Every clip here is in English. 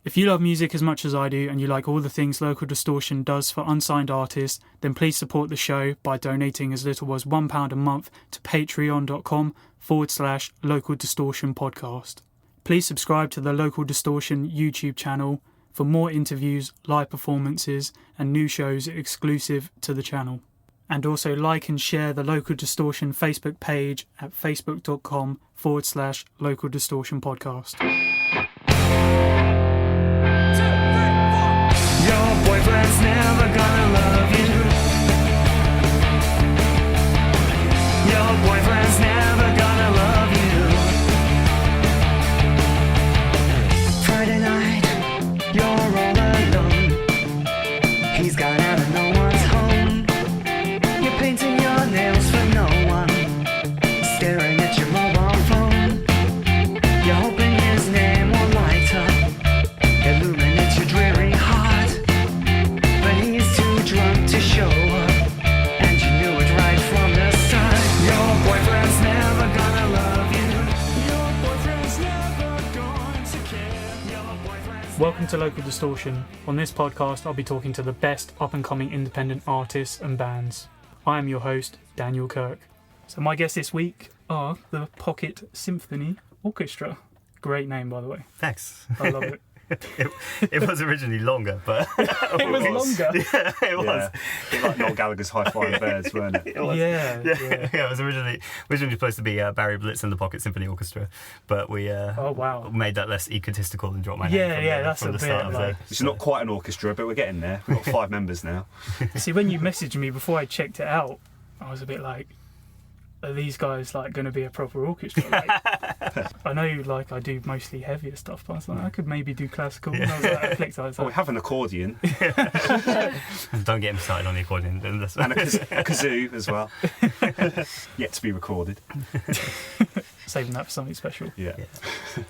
If you love music as much as I do and you like all the things Local Distortion does for unsigned artists, then please support the show by donating as little as £1 a month to patreon.com/Local Distortion podcast. Please subscribe to the Local Distortion YouTube channel for more interviews, live performances and new shows exclusive to the channel. And also like and share the Local Distortion Facebook page at facebook.com/Local Distortion podcast. Your boyfriend's never gonna love you. Your boyfriend's never gonna love you. Friday night, you're all alone. He's gone out and no one's home. You're painting your nails for no one, staring at your mobile phone. You're hoping his name will light up, illuminate your dreary heart. But he's too drunk to show up, and you knew it right from the start. Your boyfriend's never gonna love you. Your boyfriend's never going to care. Your boyfriend's Welcome to Local Distortion. On this podcast, I'll be talking to the best up-and-coming independent artists and bands. I am your host, Daniel Kirk. So my guests this week are the Pocket Symphony Orchestra. Great name, by the way. Thanks. I love it. It was originally longer, but It was longer. Yeah, it was. Bit like Noel Gallagher's High Flying Birds, weren't it? It was. Yeah. It was originally supposed to be Barry Blitz and the Pocket Symphony Orchestra, but we Oh, wow. made that less egotistical and dropped my name. That's from a the bit start. like... It's not quite an orchestra, but we're getting there. We've got 5 members now. See, when you messaged me before I checked it out, I was a bit like, are these guys like going to be a proper orchestra? Like, I know like I do mostly heavier stuff, but I was like, I could maybe do classical. And I was like, I clicked, I was Oh, we like, have an accordion Don't get him started on the accordion. and a kazoo as well. Yet to be recorded. saving that for something special. Yeah.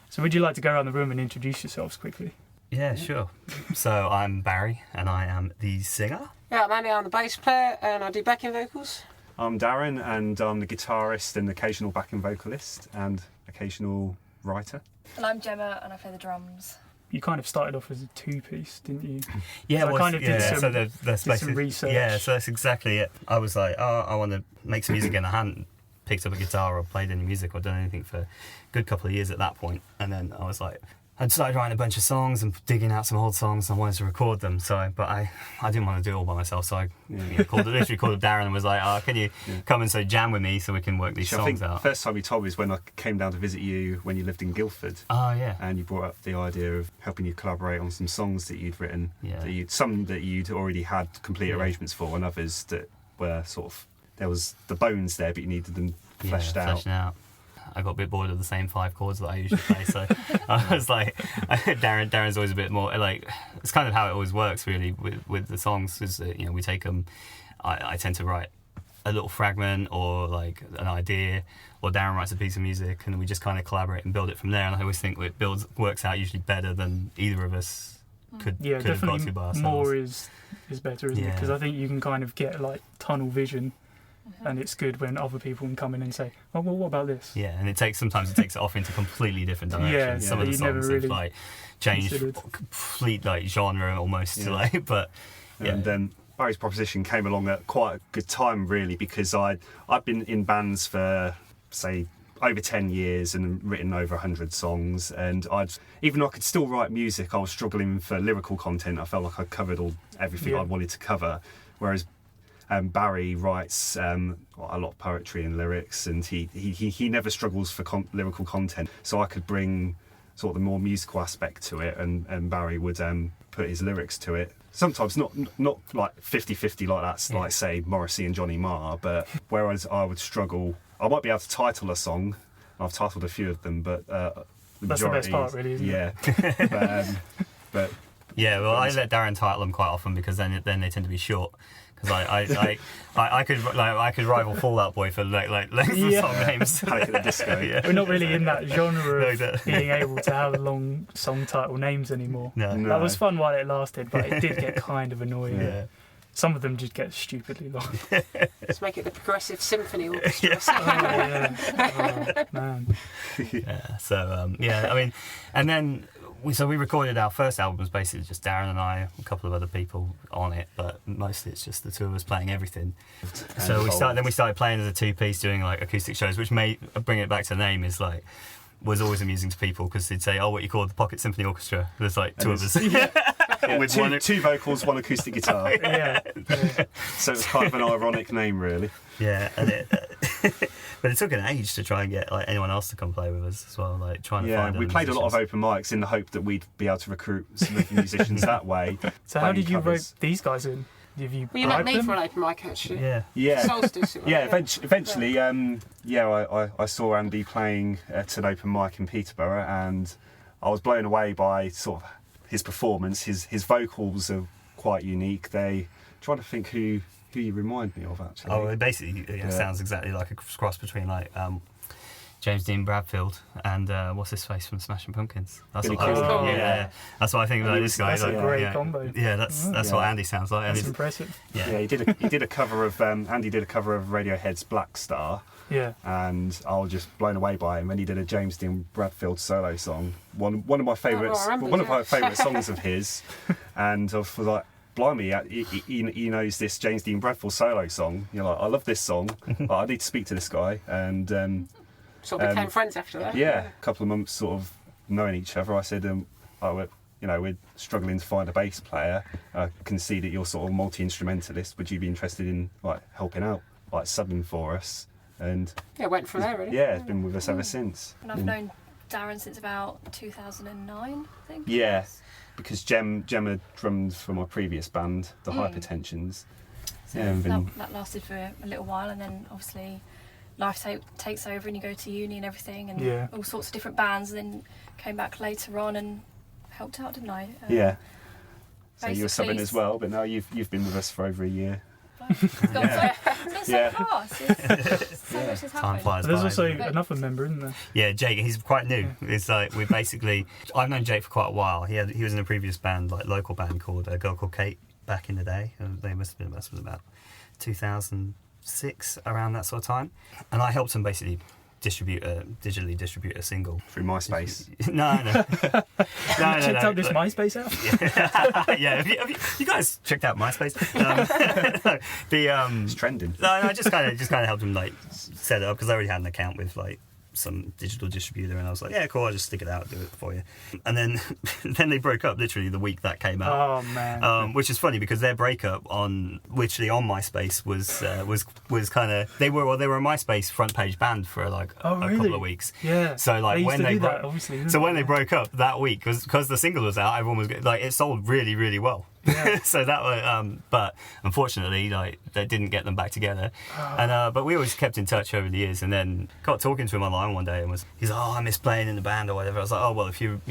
So would you like to go around the room and introduce yourselves quickly? Yeah, sure. So I'm Barry, and I am the singer. Yeah, I'm Andy, I'm the bass player and I do backing vocals. I'm Darren, and I'm the guitarist and occasional backing vocalist and occasional writer. And I'm Gemma and I play the drums. You kind of started off as a two-piece, didn't you? Yeah, So I kind of did so there's some research. Yeah, so that's exactly it. I was like, oh, I want to make some music, and I hadn't picked up a guitar or played any music or done anything for a good couple of years at that point. And then I was like, I started writing a bunch of songs and digging out some old songs, and I wanted to record them. But I didn't want to do it all by myself, so I literally called up Darren and was like, oh, can you come and jam with me so we can work these I songs think out? the first time you told me was when I came down to visit you when you lived in Guildford. Oh, yeah. And you brought up the idea of helping you collaborate on some songs that you'd written. Yeah. Some that you'd already had complete arrangements for, and others that were sort of, there was the bones there, but you needed them fleshed out. I got a bit bored of the same 5 chords that I usually play, so I was like, Darren's always a bit more like, it's kind of how it always works really with the songs, is that, we take them, I tend to write a little fragment or like an idea, or Darren writes a piece of music, and we just kind of collaborate and build it from there. And I always think it works out usually better than either of us could have got to by ourselves. More is better, isn't it? Because Yeah. I think you can kind of get like tunnel vision. And it's good when other people can come in and say, oh, well, what about this? Yeah, and sometimes it takes it off into completely different directions. Yeah, Some of the you never songs really have like changed considered. complete like genre almost to like, but yeah. And then Barry's proposition came along at quite a good time, really, because I've been in bands for, say, over 10 years and written over 100 songs, and even though I could still write music, I was struggling for lyrical content. I felt like I covered everything I wanted to cover, whereas Barry writes a lot of poetry and lyrics, and he never struggles for lyrical content. So I could bring sort of the more musical aspect to it, and Barry would put his lyrics to it. Sometimes not like 50-50 like that's like, say, Morrissey and Johnny Marr, but whereas I would struggle, I might be able to title a song. I've titled a few of them, but the That's the best majority part, really, isn't it? Yeah. but Yeah, well, I let Darren title them quite often because then they tend to be short. Because I could rival Fall Out Boy for like length of song names. Panic at the Disco. Yeah. We're not really in that genre of No, being able to have long song title names anymore. No. No. That was fun while it lasted, but it did get kind of annoying. Yeah. Some of them did get stupidly long. Let's make it the Progressive Symphony Orchestra. Oh, man. Yeah. So I mean, and then we recorded our first album was basically just Darren and I, a couple of other people on it, but mostly it's just the two of us playing everything. So we started playing as a two-piece, doing like acoustic shows, which may bring it back to the name is like was always amusing to people because they'd say, "Oh, what you call the Pocket Symphony Orchestra?" There's like two of us. With two vocals, one acoustic guitar. So it's kind of an ironic name, really. Yeah, and but it took an age to try and get like anyone else to come play with us as well. Like trying to find. We played a lot of open mics in the hope that we'd be able to recruit some of the musicians that way. So how did you rope these guys in? Have you Well, you met me them? for an open mic, actually. Yeah. Solstice. Eventually, I saw Andy playing at an open mic in Peterborough, and I was blown away by sort of his performance. His vocals are quite unique. Trying to think who you remind me of, actually. Oh, it basically sounds exactly like a cross between like James Dean Bradfield and what's his face from Smashing Pumpkins. That's Billy what I was, Corgan. yeah. That's what I think about this guy. That's like, a great combo. Yeah, that's what Andy sounds like. That's And impressive. He did a cover of Andy did a cover of Radiohead's Black Star. Yeah. And I was just blown away by him. And he did a James Dean Bradfield solo song, one of my favourites, my favourite songs of his. And I was like, blimey, he knows this James Dean Bradfield solo song. You're like, I love this song. But I need to speak to this guy. And Sort of became friends after that. yeah, a couple of months sort of knowing each other. I said, we're struggling to find a bass player. I can see that you're sort of multi-instrumentalist. Would you be interested in like helping out, like subbing for us? And Yeah, went from there, really. yeah, it's been with us ever since. And I've known Darren since about 2009, I think. Yeah, because Gemma drummed for my previous band, the Hypertensions. So Yeah, and been- that lasted for a little while, and then obviously life takes over and you go to uni and everything, and all sorts of different bands, and then came back later on and helped out, didn't I? Yeah. So you were basically- subbing as well, but now you've been with us for over a year. It's gone so fast. So much has time happened. flies There's by. also another member, isn't there? Yeah, Jake. He's quite new. It's like we basically. I've known Jake for quite a while. He was in a previous band, like local band called a girl called Kate back in the day. They must have been about 2006, around that sort of time. And I helped him basically digitally distribute a single Through MySpace. No. Checked out this MySpace out? Yeah, have you guys checked out MySpace? It's trending. No, I just kind of helped him like set it up because I already had an account with like some digital distributor, and I was like, yeah, cool, I'll just stick it out, do it for you. And then they broke up literally the week that came out. Oh man. Which is funny because their breakup on MySpace was kind of they were a MySpace front page band for like a couple of weeks. Yeah. So like They used when to they do that, obviously, so when they broke up that week, because the single was out, everyone was like it sold really, really well. Yeah. So that was, but unfortunately, like they didn't get them back together. And but we always kept in touch over the years. And then got talking to him online one day, and he's like, "Oh, I miss playing in the band or whatever." I was like, "Oh well, if you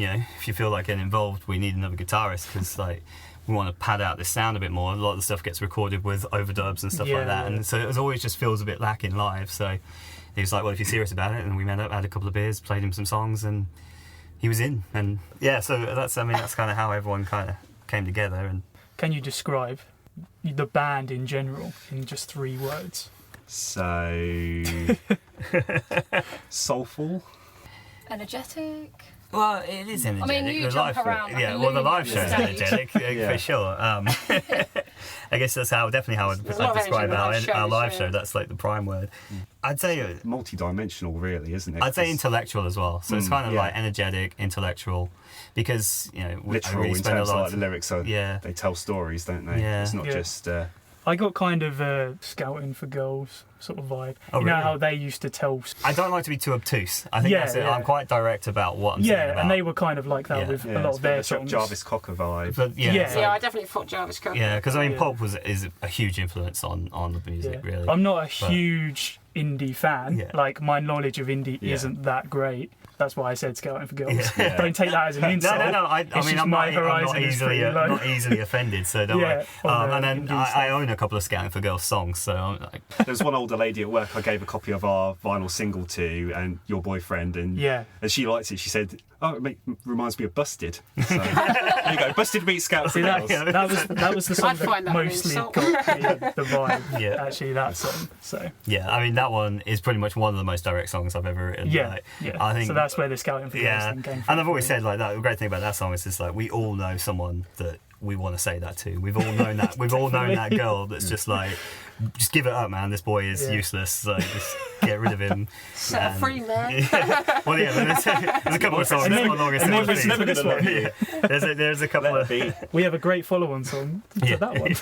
feel like getting involved, we need another guitarist because like we want to pad out this sound a bit more. A lot of the stuff gets recorded with overdubs and stuff like that, and so it always just feels a bit lacking live." So he was like, "Well, if you're serious about it," and we met up, had a couple of beers, played him some songs, and he was in. And yeah, so that's kind of how everyone kind of came together. And Can you describe the band in general in just 3 words? So soulful. Energetic. well, it is energetic. I mean, you the jump live around like yeah, a well, the loony live show's stage. energetic Yeah. for sure. I guess that's definitely how I'd There's a lot of describe energy in the our live live shows, show. yeah. That's like the prime word. I'd say Multi-dimensional, really, isn't it? I'd say intellectual as well. So it's kind of yeah. like energetic, intellectual, because we literal really in spend a terms of lot. like the lyrics. Are, Yeah. they tell stories, don't they? Yeah. It's not Yeah. just. I got kind of a scouting for girls sort of vibe. Oh, you know really? how they used to tell. I don't like to be too obtuse. I think Yeah, that's it. yeah. I'm quite direct about what I'm saying Yeah, about. and they were kind of like that Yeah. with Yeah, a lot it's of their a bit songs. Jarvis Cocker vibe. But yeah, Yeah. it's Yeah, I like- definitely thought Jarvis Cocker. yeah, because I mean, Yeah. pop is a huge influence on the music, Yeah. really. I'm not a But- huge indie fan. Yeah. Like my knowledge of indie Yeah. isn't that great. That's why I said scouting for girls. Yeah. Don't take that as an insult. No. I It's mean, just I'm my not horizon is easily pretty low. not easily offended, so don't Yeah, worry. on the And then indie I stuff. own a couple of Scouting for Girls songs, so I'm like, There's one older lady at work I gave a copy of our vinyl single to, and your boyfriend, and Yeah. she liked it. She said, Oh, it reminds me of Busted. So, there you go. Busted meets Scouts See, and that Girls. was the song I'd find that that mostly an got insult. the vibe. Yeah. Actually, that song. So Yeah, I mean that one is pretty much one of the most direct songs I've ever written. yeah, Like, yeah. I think so that's where the Scouting for Girls yeah, thing came from. and I've always said like that. The great thing about that song is just like we all know someone that we want to say that to. We've all known that. We've all known that girl that's just like, just give it up, man. This boy is useless. Like, just get rid of him. Set free, man. Well, yeah, there's a couple of songs. And It's then- not long as and then Silver it's Feet. never this one. Yeah. There's a couple Let of it be. We have a great follow-on song to that one.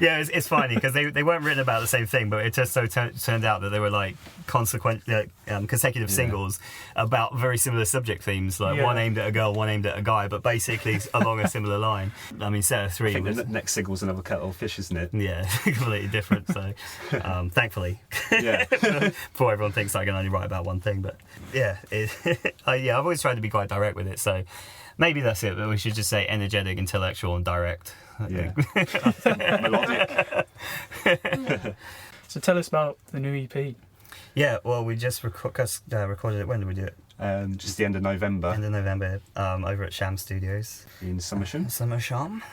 yeah, it's funny because they weren't written about the same thing, but it just so turned out that they were like consecutive singles about very similar subject themes, like one aimed at a girl, one aimed at a guy, but basically along a similar line. I mean, Set of Three I think was the next single's another kettle of fish, isn't it? yeah, completely different. So thankfully, Yeah. before everyone thinks I can only write about one thing, but yeah, I've always tried to be quite direct with it. So maybe that's it. But we should just say energetic, intellectual, and direct. Yeah. Melodic. So tell us about the new EP. Yeah, well, we just recorded it. When did we do it? Just the end of November End of November, over at Sham Studios. in Somersham. Summer Sham.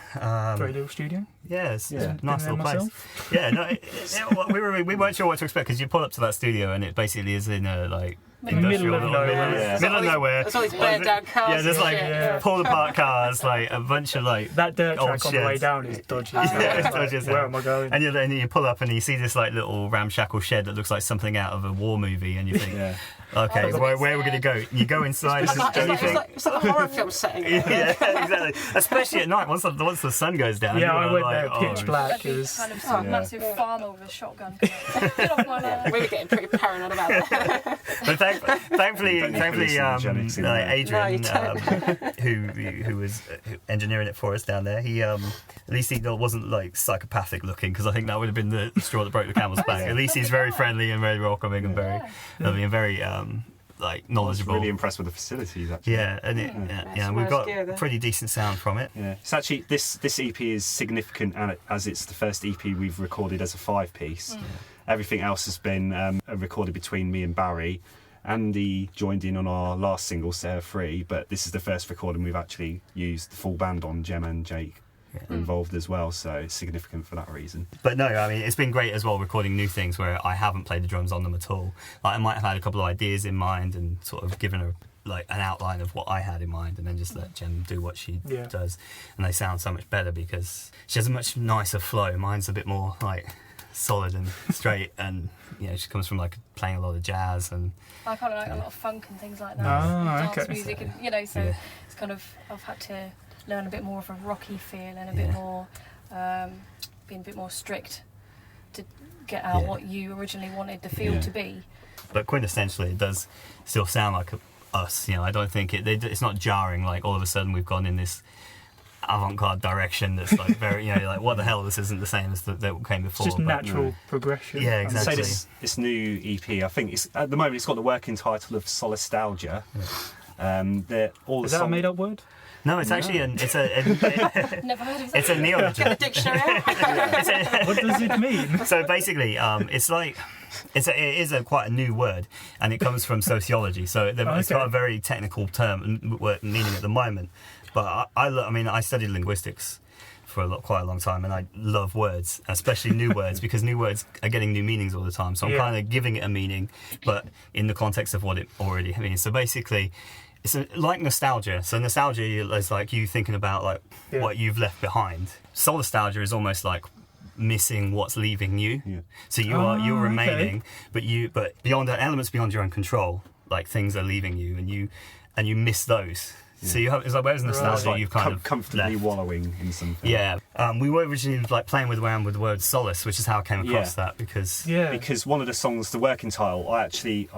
Great little studio. Yeah, it's Yeah. a nice Been little there place. myself. Yeah, no, we weren't sure what to expect because you pull up to that studio and it basically is in a like industrial Middle of nowhere. Yeah. middle of nowhere. There's always bare down cars. Yeah, there's and like shit. Yeah. pulled apart cars, like a bunch of like That dirt old track on the way sheds. down is dodgy. Yeah, It's it's like, dodgy as where hell. am I going? And then you pull up and you see this like little ramshackle shed that looks like something out of a war movie, and you think, Yeah. okay, Oh, where are we going to go? And you go inside, It's like, and you it's, think, like, it's like a horror film setting. yeah, exactly. Especially at night, once the sun goes down. Yeah, you I are went like, there pitch oh, black. Like It a was kind of Oh, massive farmer with a shotgun. Get off my lawn. We were getting pretty paranoid about that. But thankfully, Don't need hallucinogenics in there. Adrian, No, you who was engineering it for us down there, he at least he wasn't like psychopathic looking, because I think that would have been the straw that broke the camel's back. At least he's very friendly and very welcoming and very lovely and very like I was knowledgeable. really impressed with the facilities, actually. Yeah, and we've got pretty decent sound from it. Yeah, it's actually this EP is significant as it's the first EP we've recorded as a 5-piece. Everything else has been recorded between me and Barry. Andy joined in on our last single, Set of Free, but this is the first recording we've actually used the full band on. Gemma and Jake are involved as well, so it's significant for that reason. But no, I mean, it's been great as well recording new things where I haven't played the drums on them at all. Like I might have had a couple of ideas in mind and sort of given her like an outline of what I had in mind, and then just let Jem do what she does, and they sound so much better because she has a much nicer flow. Mine's a bit more like solid and straight, and she comes from like playing a lot of jazz, and I kind of like a lot of funk and things like that. Oh, Dance okay. music, and so it's kind of, I've had to learn a bit more of a rocky feel and a bit more, being a bit more strict to get out what you originally wanted the feel to be. But quintessentially, it does still sound like us. I don't think it's not jarring. Like all of a sudden we've gone in this avant-garde direction that's like very, like what the hell? This isn't the same as that came before. It's just natural progression. Yeah, I'd exactly. say this new EP, I think it's at the moment it's got the working title of Solastalgia. All Is the that a made-up word? No, it's actually it's a Never heard of that. it's a neologism. The dictionary. What does it mean? So basically, it's like it is quite a new word, and it comes from sociology. So it's got a very technical term and meaning at the moment. But I studied linguistics for quite a long time, and I love words, especially new words, because new words are getting new meanings all the time. So I'm kind of giving it a meaning, but in the context of what it already means. So basically, it's like nostalgia. So nostalgia is like you thinking about like what you've left behind. Solastalgia is almost like missing what's leaving you. Yeah. So you're remaining, but beyond elements beyond your own control, like things are leaving you, and you miss those. Yeah. So you have, it's like where's nostalgia? Like you've kind of comfortably left. wallowing in something. Yeah, we were originally like playing around with the word solace, which is how I came across that because one of the songs, the working title, I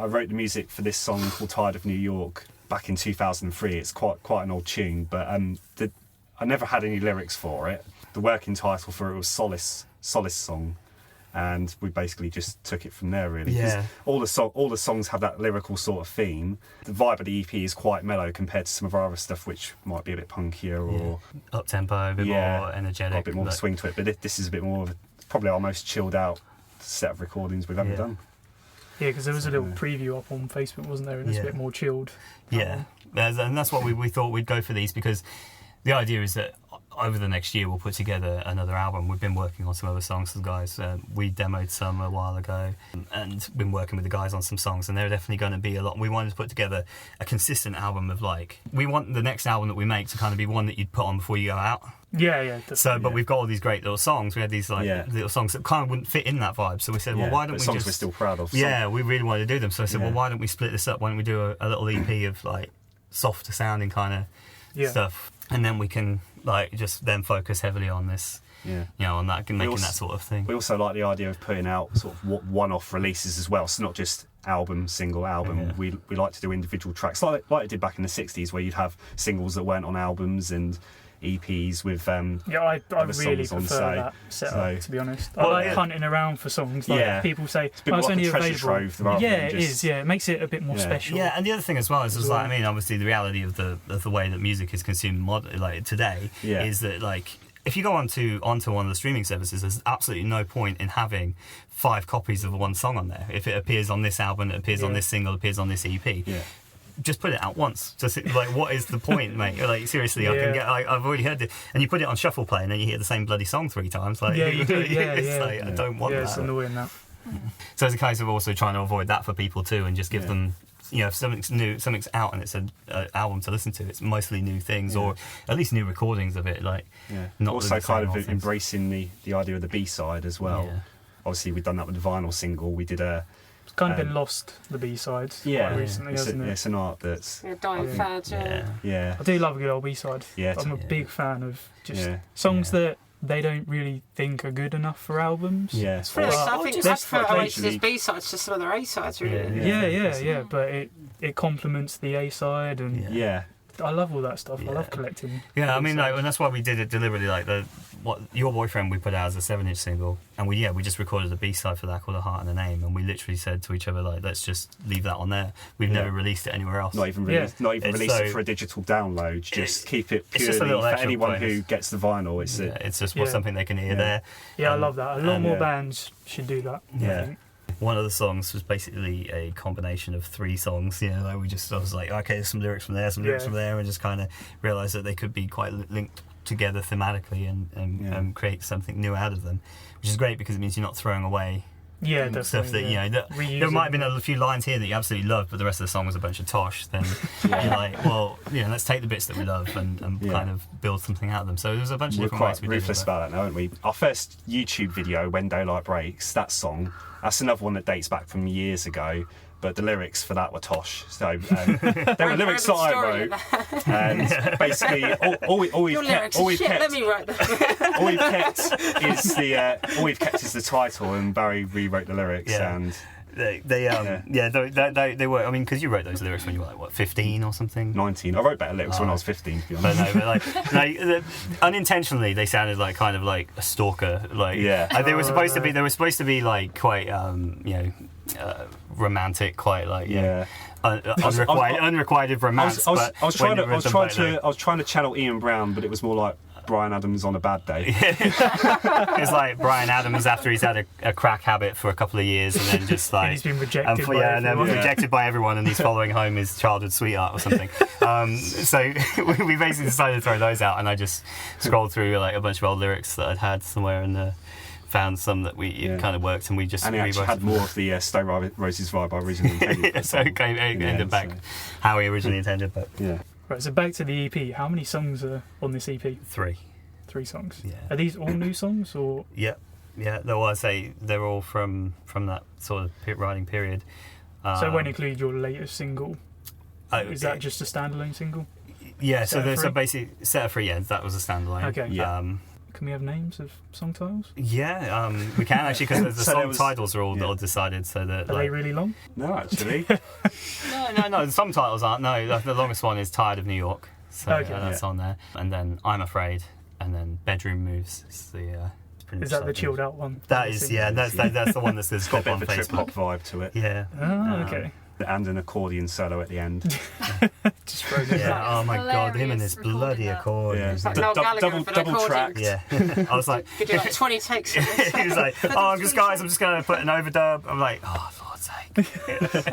wrote the music for this song called "Tide of New York" back in 2003. It's quite an old tune, but I never had any lyrics for it. The working title for it was Solace Song, and we basically just took it from there really. Yeah. All the songs have that lyrical sort of theme. The vibe of the EP is quite mellow compared to some of our other stuff, which might be a bit punkier or up tempo, a bit more energetic, got a bit more swing to it. But this is a bit more of probably our most chilled out set of recordings we've ever done. Yeah, because there was a little preview up on Facebook, wasn't there? And it's a bit more chilled. Yeah, and that's what we thought we'd go for these, because the idea is that over the next year we'll put together another album. We've been working on some other songs with the guys. We demoed some a while ago and been working with the guys on some songs, and they're definitely going to be a lot. We wanted to put together a consistent album of we want the next album that we make to kind of be one that you'd put on before you go out. Yeah. So, but we've got all these great little songs. We had these little songs that kind of wouldn't fit in that vibe. So we said, well, why don't we songs just... we're still proud of. Yeah, we really wanted to do them. So I said, well, why don't we split this up? Why don't we do a little EP of like softer sounding kind of stuff, and then we can just then focus heavily on this. On that, making that sort of thing. We also like the idea of putting out sort of one-off releases as well, so not just single album. Yeah. We like to do individual tracks, like it did back in the 60s, where you'd have singles that weren't on albums and EPs with I really songs prefer on, that setup, to be honest. I Well, like hunting around for songs. People say, it's a bit more it's like only a treasure available. trove rather than It just... is. Yeah, it makes it a bit more special. Yeah, and the other thing as well is I mean, obviously the reality of the way that music is consumed today is that if you go onto one of the streaming services, there's absolutely no point in having 5 copies of one song on there. If it appears on this album, it appears on this single, it appears on this EP. Yeah. Just put it out once. Just what is the point, mate? Seriously, I can get. I've already heard it, and you put it on shuffle play, and then you hear the same bloody song 3 times. You do. I don't want that. It's annoying that. So it's a case of also trying to avoid that for people too, and just give them. If something's new, something's out, and it's an album to listen to. It's mostly new things, or at least new recordings of it. Not also kind of things. embracing the idea of the B-side as well. Yeah. Obviously, we've done that with the vinyl single. We did It's kind of been lost, the B-sides, quite recently, hasn't it? It's an art that's... dying fads, I do love a good old B-side. I'm a big fan of just songs that they don't really think are good enough for albums. I think I prefer Oasis's B-sides to some of their A-sides, really. But it complements the A-side, and I love all that stuff. I love collecting. Yeah, I mean, and that's why we did it deliberately. Your Boyfriend we put out as a 7-inch single, and we just recorded a B-side for that called A Heart and a Name, and we literally said to each other let's just leave that on there. We've never released it anywhere else. Not even released it for a digital download. Just keep it purely for anyone who gets the vinyl. It's just something they can hear there. Yeah, I love that. A lot more bands should do that. Yeah. One of the songs was basically a combination of 3 songs. I was like, okay, there's some lyrics from there, some lyrics from there, and just kind of realised that they could be quite linked together thematically and create something new out of them, which is great because it means you're not throwing away stuff that there might have been a few lines here that you absolutely love, but the rest of the song was a bunch of tosh. Then you're like, well, let's take the bits that we love and kind of build something out of them. So there's a bunch of different ways we did it. We're quite ruthless about that now, aren't we? Our first YouTube video, When Daylight Breaks, that song, that's another one that dates back from years ago. But the lyrics for that were tosh. So they were lyrics that I wrote, and basically all we've kept is the title, and Barry rewrote the lyrics. And they were. I mean, because you wrote those lyrics when you were 15 or something. 19. I wrote better lyrics when I was 15, to be honest. But unintentionally they sounded like a stalker. They were supposed to be. They were supposed to be quite romantic, quite unrequited romance. I was trying to channel Ian Brown, but it was more like Bryan Adams on a bad day. It's like Bryan Adams after he's had a crack habit for a couple of years, and then just and he's been rejected by everyone. Rejected by everyone, and he's following home his childhood sweetheart or something. So we basically decided to throw those out, and I just scrolled through a bunch of old lyrics that I'd had somewhere and found some that we kind of worked, and we just and he actually had more of the Stone Roses vibe I originally intended. So it ended back how he originally intended, but Right, so back to the EP. How many songs are on this EP? 3. 3 songs. Yeah. Are these all new songs or? Yeah. Though I say they're all from that sort of writing period. So it won't include your latest single. Is that just a standalone single? Yeah. So basically, Set Her Free. Yeah, that was a standalone. Okay. Yeah. Can we have names of song titles? Yeah, we can actually, because the song titles are all decided. So that are they really long? No, actually. No. The song titles aren't. No, the longest one is Tired of New York. So that's on there, and then I'm Afraid, and then Bedroom Moves. Is that the chilled out one? That is, that's the one that's got a bit of a trip hop vibe to it. Yeah. Oh, okay. And an accordion solo at the end. Just thrown in. Yeah. Oh my God, him and his bloody accordion. Yeah. It's like Noel Gallagher double tracked. Yeah. I was like, could do 20 takes. He was like, oh, I'm just going to put an overdub. I'm like, oh, for God's sake.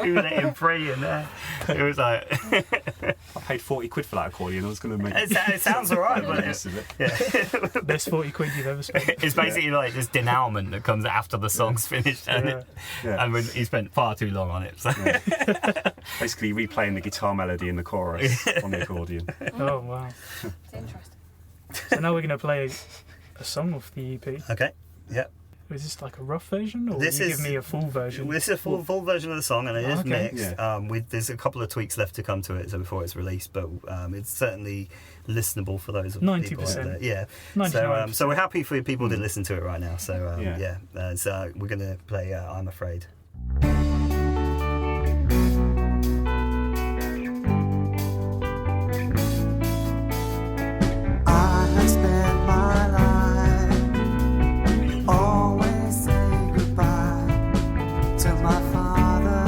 ruminating free in there. It was like I paid 40 quid for that accordion. I was going to make it sounds alright, but Best 40 quid you've ever spent. it's basically like this denouement that comes after the song's finished, and and he spent far too long on it. So. Basically replaying the guitar melody in the chorus on the accordion. Oh wow. It's interesting. So now we're going to play a song off the EP. Okay. Yep. Is this like a rough version, or This will you is- give me a full version? This is a full version of the song, and it is Okay. mixed. There's a couple of tweaks left to come to it, so before it's released, but it's certainly listenable for those of 90%. people out there. Yeah. 99%. So we're happy for people to listen to it right now. So Yeah. so we're gonna play "I'm Afraid." I have spent my life always saying goodbye to my father,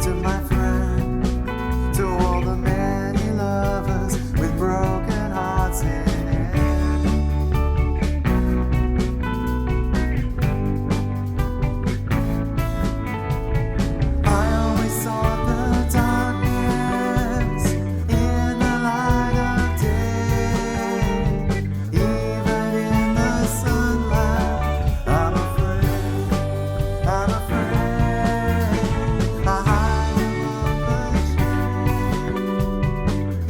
to my friend, to all the many lovers with broken hearts in it. I always sought the darkness in the light of day. Even in the sunlight, I'm afraid, I'm afraid. I hide among the trees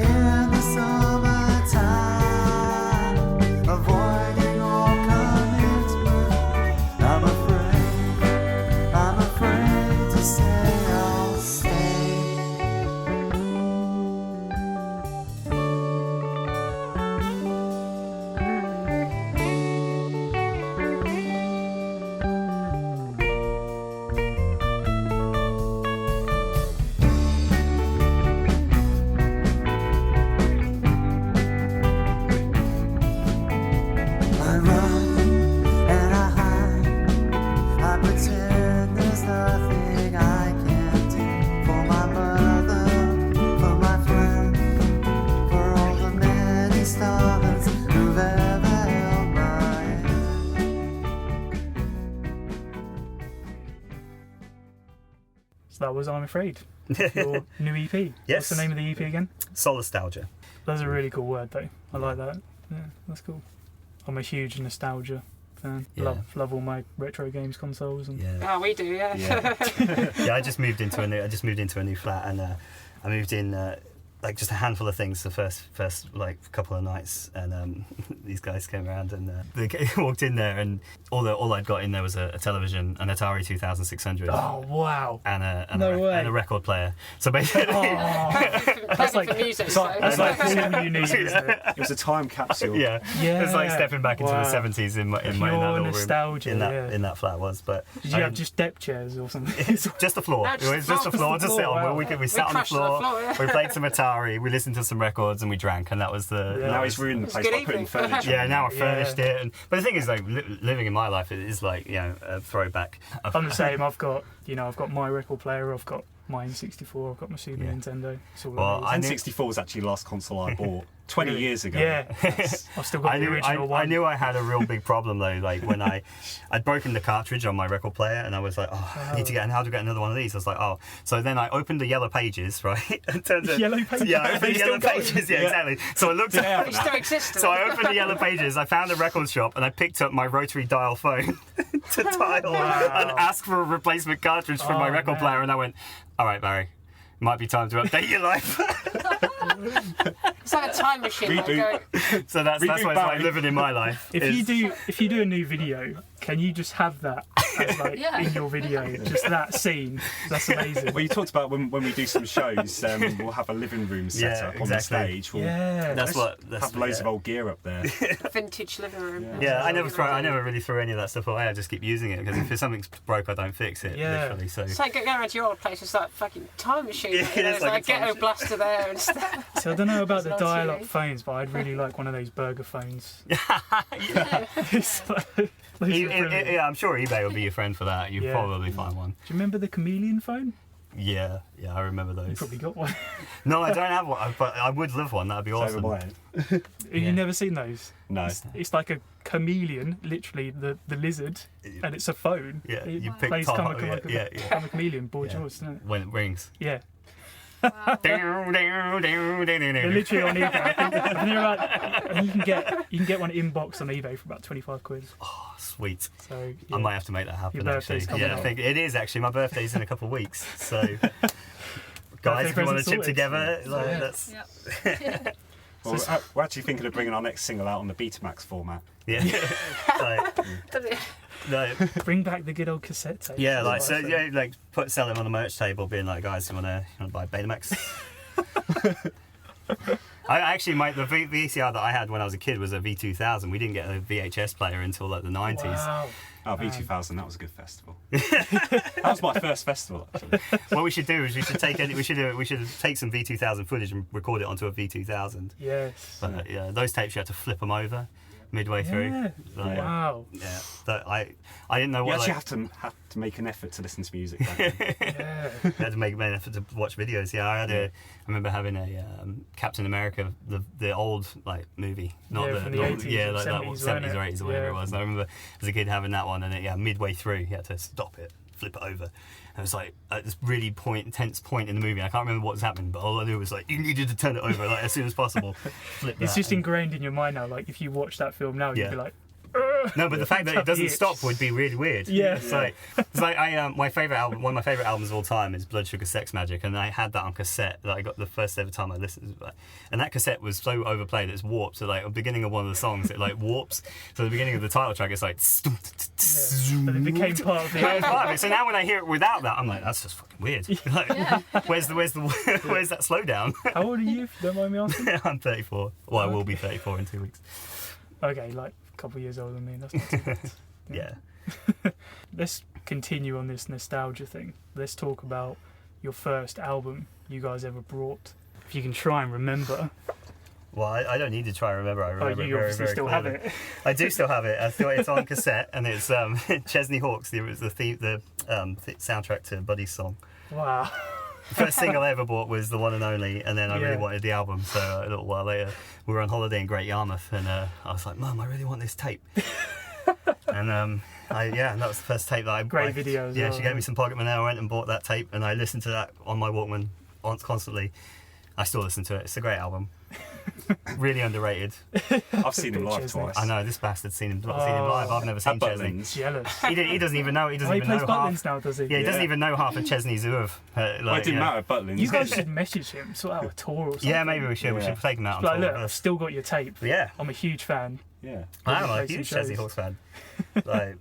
in the summertime, avoiding all commitment. I'm afraid to say I'll stay. I run and I hide. I pretend there's nothing I can do for my mother, for my friend, for all the many stars who've ever held my hand. So that was I'm Afraid, your new EP. Yes. What's the name of the EP again? Solastalgia. That's a really cool word though. I like that. Yeah, that's cool. I'm a huge nostalgia fan. Yeah. Love all my retro games consoles and Yeah. Oh, we do, yeah. Yeah, I just moved into a new flat, and I moved in like just a handful of things the first like couple of nights, and these guys came around and they walked in there, and all I'd got in there was a television, an Atari 2600. oh wow. And No way. and a record player. So basically, That's like for music. it's like all you need, isn't it? It was a time capsule. yeah, Yeah. it's like stepping back into Wow. the 70s in my Pure little nostalgia, room yeah. in that flat was. But Did you have just deck chairs or something? just the floor. No, It was just the floor to sit on. Wow. We sat on the crashed on the floor. floor, yeah. We played some Atari. We listened to some records and we drank, and that was the. Yeah. Now he's ruined the place good by putting evening. furniture. Yeah, now I Yeah. furnished it, but the thing is, like living in my life, it is like a throwback. I'm the same. I've got my record player. I've got my N64. I've got my Super Yeah. Nintendo. It's all Well, I need. N64 was actually the last console I bought 20 Really? years ago. Yeah, I've still got I the knew original one. I knew I had a real big problem though. Like when I'd broken the cartridge on my record player, and I was like, I need to get. And how do I get another one of these? I was like, So then I opened the yellow pages, right? And turns out, Yellow pages? Yeah, I opened the You yellow still got them? pages. Yeah, exactly. So I looked It at. still exists. So I opened the yellow pages. I found a record shop, and I picked up my rotary dial phone to dial and ask for a replacement cartridge for my record man. player. And I went, "All right, Barry, might be time to update your life." It's like a time machine. Like Reboot. So that's Reboot what it's like Barry. living in my life. If you do a new video, can you just have that as like Yeah. in your video? Just that scene. That's amazing. Well, you talked about when we do some shows, we'll have a living room set Yeah, up on the exactly. stage. We'll Yeah. That's have loads of old gear up there. vintage living room. Yeah, I never really threw any of that stuff away. I just keep using it because if something's broke, I don't fix it. Yeah. Literally. So It's like going around to your old place. It's like fucking time machine. Yeah, Like, it is there's like like a a time ghetto machine. blaster there and stuff. So I don't know about the It's not dial-up TV. phones, but I'd really like one of those burger phones. It's like- those are brilliant. yeah, I'm sure eBay will be your friend for that. You'll Yeah. probably find one. Do you remember the chameleon phone? Yeah, I remember those. You probably got one. No, I don't have one, but I would love one. That'd be awesome. Have you never seen those? No. It's like a chameleon, literally the lizard, and it's a phone. Yeah, it you pick plays top. kind of like a chameleon, Boy George, isn't it? When it rings. Yeah. Wow. They're literally on eBay. I think and you can get one in box on eBay for about 25 quid. Oh, sweet. So I might have to make that happen. Your Actually, birthday's coming up. I think it is actually. My birthday's in a couple of weeks, so guys, if you want to chip together, that's. Yep. Well, we're actually thinking of bringing our next single out on the Betamax format. Yeah. No. Bring back the good old cassette tape. Yeah, like so. Yeah, like sell them on the merch table, being like, guys, you wanna buy Betamax? I actually, the VCR that I had when I was a kid was a V2000. We didn't get a VHS player until like the 90s. Wow. Oh, V2000, that was a good festival. That was my first festival, actually. What we should do is we should take some V2000 footage and record it onto a V2000. Yes. But yeah, those tapes you had to flip them over midway through. Like, Wow. Yeah. But I didn't know You what. actually have to make an effort to listen to music back then. Yeah. I had to make an effort to watch videos. Yeah, I remember having a Captain America, the old movie, not from the 80s or like that 70s, 70s or 80s or whatever yeah. it was. I remember as a kid having that one, and midway through you had to stop it, flip it over. And it was like at this really intense point in the movie. I can't remember what was happening, but all I knew was like you needed to turn it over as soon as possible. Flip It's that just and- ingrained in your mind now. Like if you watch that film now, you'd be like, No, but the fact that it doesn't stop would be really weird. Yeah. It's like one of my favourite albums of all time is Blood Sugar Sex Magic, and I had that on cassette that I got the first ever time I listened to it. And that cassette was so overplayed it's warped. So like at the beginning of one of the songs it like warps. So at the beginning of the title track it's like but it became part of But it's part of the it. So now when I hear it without that, I'm like, that's just fucking weird. Like, where's that slowdown? How old are you, if you don't mind me asking? I'm 34. Well, I will be 34 in 2 weeks. Okay, like a couple of years older than me. That's not too bad. Yeah. Let's continue on this nostalgia thing. Let's talk about your first album you guys ever brought. If you can try and remember. Well, I don't need to try and remember. I remember you it very, obviously very still clearly. have it. I do still have it. It's on cassette, and it's Chesney Hawkes. It was the soundtrack to Buddy's song. Wow. The first single I ever bought was the one and only, and then I really wanted the album. So a little while later, we were on holiday in Great Yarmouth, and I was like, "Mum, I really want this tape." And that was the first tape that I. Great video as Yeah, well, she gave me some Pocket Money. I went and bought that tape, and I listened to that on my Walkman constantly. I still listen to it. It's a great album. Really underrated. I've seen him live Chesney. twice. I know, this bastard's seen him live. I've never seen Chesney. Butlins. Jealous. He doesn't even know. He doesn't He even plays know Butlins half. now, does he? Yeah, he doesn't Yeah. even know half of Chesney's Uv. Well, it didn't matter, Butlins. You guys should message him, sort out a tour or something. Yeah, maybe we should. We Yeah. should take him out on Like, tour look, I've first. still got your tape. Yeah. I'm a huge fan. Yeah. I am a play some huge shows. Chesney Hawkes fan. Like,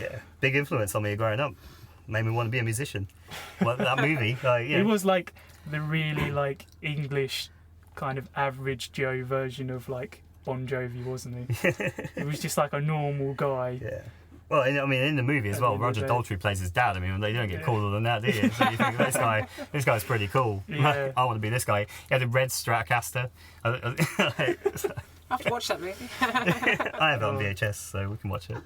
yeah, big influence on me growing up. Made me want to be a musician. Well, that movie, It was like the really English kind of average Joe version of Bon Jovi, wasn't he? It was just like a normal guy. Yeah. Well, in the movie as well, Roger Daltrey plays his dad. I mean, they don't get cooler than that, do you? So you think this guy's pretty cool. Yeah. I want to be this guy. He had a red Stratocaster. I have to watch that movie. I have it on VHS, so we can watch it.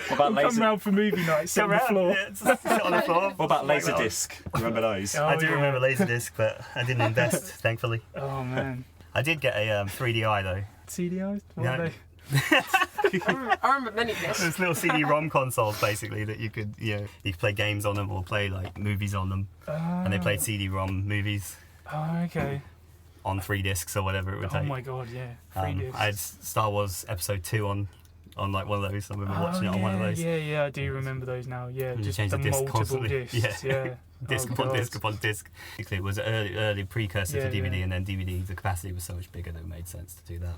What about Come round for movie night, sit on the floor. Yeah, sit on the floor. What about Laserdisc? Remember those? Oh, I do yeah. remember Laserdisc, but I didn't invest, thankfully. Oh man. I did get a 3DI though. CDIs? What No. are they? I remember many discs. Those little CD-ROM consoles, basically, that you could play games on them or play movies on them, and they played CD-ROM movies Oh, okay. on 3 discs or whatever it would Oh take. my god, yeah. 3 discs. I had Star Wars Episode 2 on one of those. I remember watching it on one of those. Yeah, I do remember those now. Yeah, You just change the the disc multiple constantly. discs. Yeah. Disc Oh, upon God. disc upon disc. Basically, it was an early precursor Yeah, to DVD, yeah. and then DVD, the capacity was so much bigger that it made sense to do that.